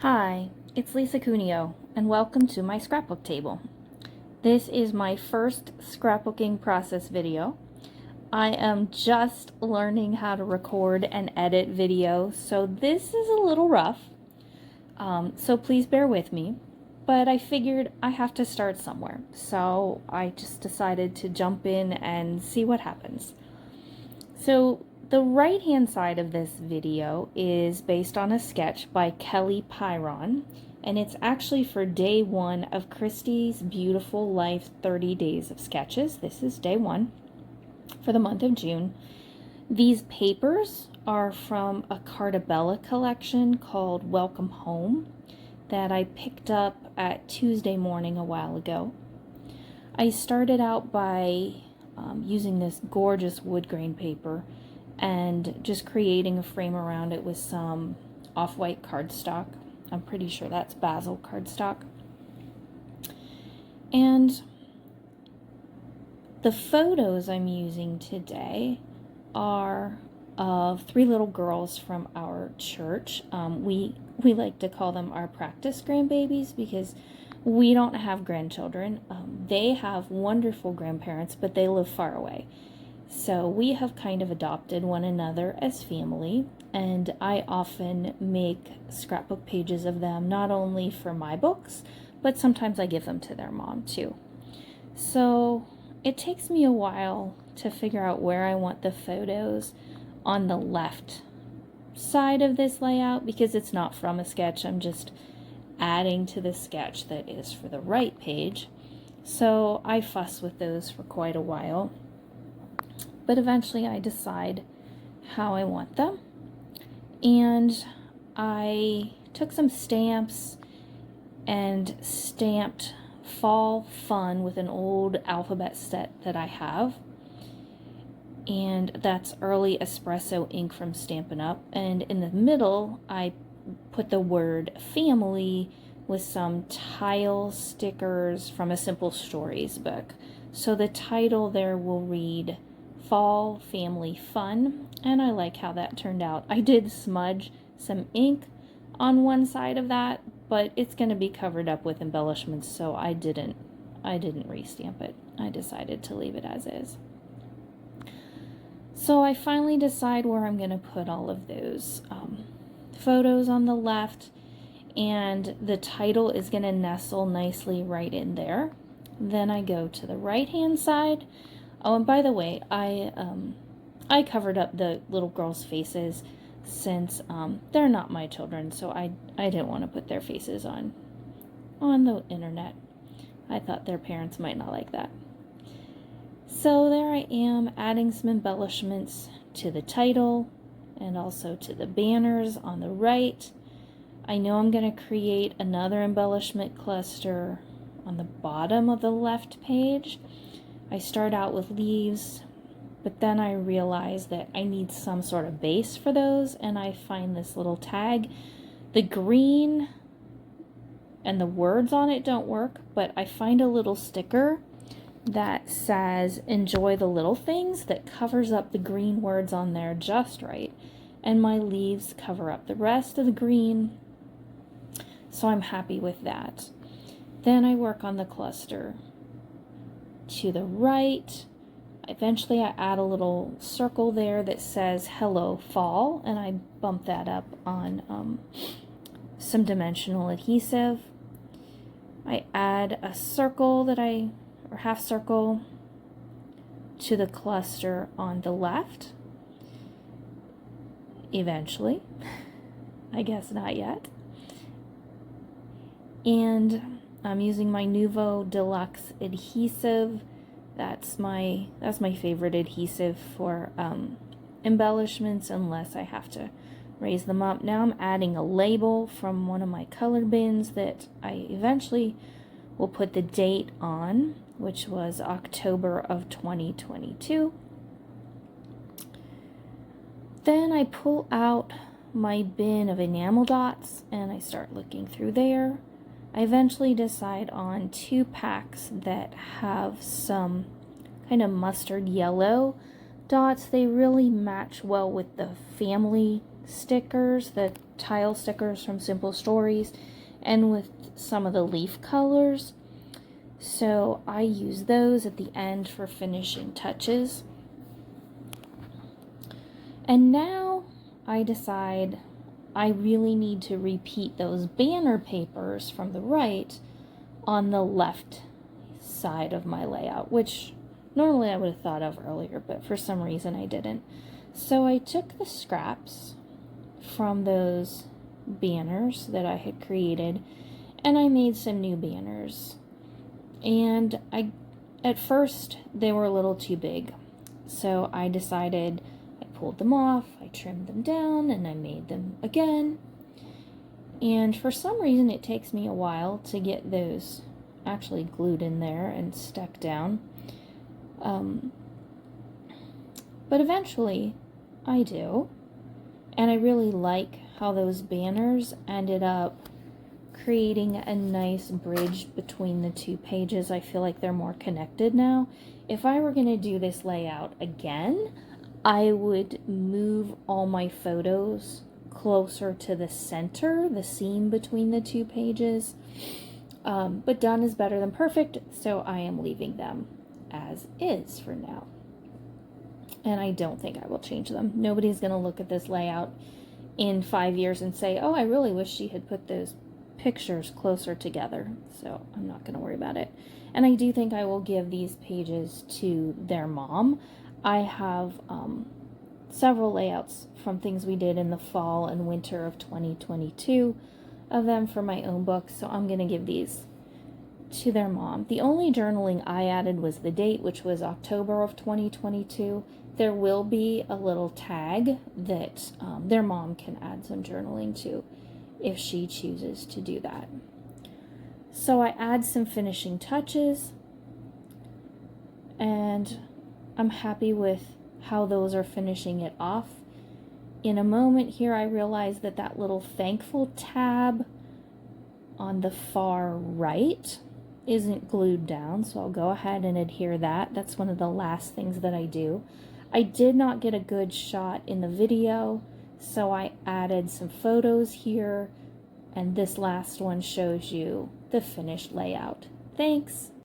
Hi, it's Lisa Cuneo, and welcome to my scrapbook table. This is my first scrapbooking process video. I am just learning how to record and edit video, so this is a little rough, so please bear with me. But I figured I have to start somewhere, so I just decided to jump in and see what happens. So the right hand side of this video is based on a sketch by Kelly Pyron, and it's actually for day one of Christie's Beautiful Life 30 Days of Sketches. This is day one for the month of June. These papers are from a Cartabella collection called Welcome Home that I picked up at Tuesday morning a while ago. I started out by using this gorgeous wood grain paper and just creating a frame around it with some off-white cardstock. I'm pretty sure that's basil cardstock. And the photos I'm using today are of three little girls from our church. We like to call them our practice grandbabies because we don't have grandchildren. They have wonderful grandparents, but they live far away. So we have kind of adopted one another as family, and I often make scrapbook pages of them, not only for my books, but sometimes I give them to their mom too. So it takes me a while to figure out where I want the photos on the left side of this layout because it's not from a sketch. I'm just adding to the sketch that is for the right page. So I fuss with those for quite a while. But eventually I decide how I want them. And I took some stamps and stamped Fall Fun with an old alphabet set that I have. And that's early espresso ink from Stampin' Up. And in the middle, I put the word family with some tile stickers from a Simple Stories book. So the title there will read Fall Family Fun, and I like how that turned out. I did smudge some ink on one side of that, but it's going to be covered up with embellishments, so I didn't restamp it. I decided to leave it as is. So I finally decide where I'm going to put all of those photos on the left, and the title is going to nestle nicely right in there. Then I go to the right hand side. Oh, and by the way, I covered up the little girls' faces since they're not my children, so I didn't want to put their faces on the internet. I thought their parents might not like that. So there I am, adding some embellishments to the title and also to the banners on the right. I know I'm going to create another embellishment cluster on the bottom of the left page. I start out with leaves, but then I realize that I need some sort of base for those, and I find this little tag. The green and the words on it don't work, but I find a little sticker that says enjoy the little things that covers up the green words on there just right, and my leaves cover up the rest of the green, so I'm happy with that. Then I work on the cluster to the right. Eventually I add a little circle there that says hello fall, and I bump that up on some dimensional adhesive. I add a circle or half circle to the cluster on the left. Eventually, I guess not yet. And I'm using my Nuvo Deluxe adhesive. That's my favorite adhesive for embellishments, unless I have to raise them up. Now I'm adding a label from one of my color bins that I eventually will put the date on, which was October of 2022. Then I pull out my bin of enamel dots and I start looking through there. I eventually decide on 2 packs that have some kind of mustard yellow dots. They really match well with the family stickers, the tile stickers from Simple Stories, and with some of the leaf colors. So I use those at the end for finishing touches. And now I decide I really need to repeat those banner papers from the right on the left side of my layout, which normally I would have thought of earlier, but for some reason I didn't. So I took the scraps from those banners that I had created, and I made some new banners. And at first they were a little too big, so I decided, I pulled them off, I trimmed them down, and I made them again. And for some reason it takes me a while to get those actually glued in there and stuck down. But eventually I do. And I really like how those banners ended up creating a nice bridge between the two pages. I feel like they're more connected now. If I were going to do this layout again, I would move all my photos closer to the center, the seam between the two pages. But done is better than perfect, so I am leaving them as is for now. And I don't think I will change them. Nobody's going to look at this layout in 5 years and say, oh, I really wish she had put those pictures closer together. So I'm not going to worry about it. And I do think I will give these pages to their mom. I have several layouts from things we did in the fall and winter of 2022 of them for my own book. So I'm going to give these to their mom. The only journaling I added was the date, which was October of 2022. There will be a little tag that their mom can add some journaling to if she chooses to do that. So I add some finishing touches, and I'm happy with how those are finishing it off. In a moment here, I realize that that little thankful tab on the far right isn't glued down, so I'll go ahead and adhere that. That's one of the last things that I do. I did not get a good shot in the video, so I added some photos here, and this last one shows you the finished layout. Thanks!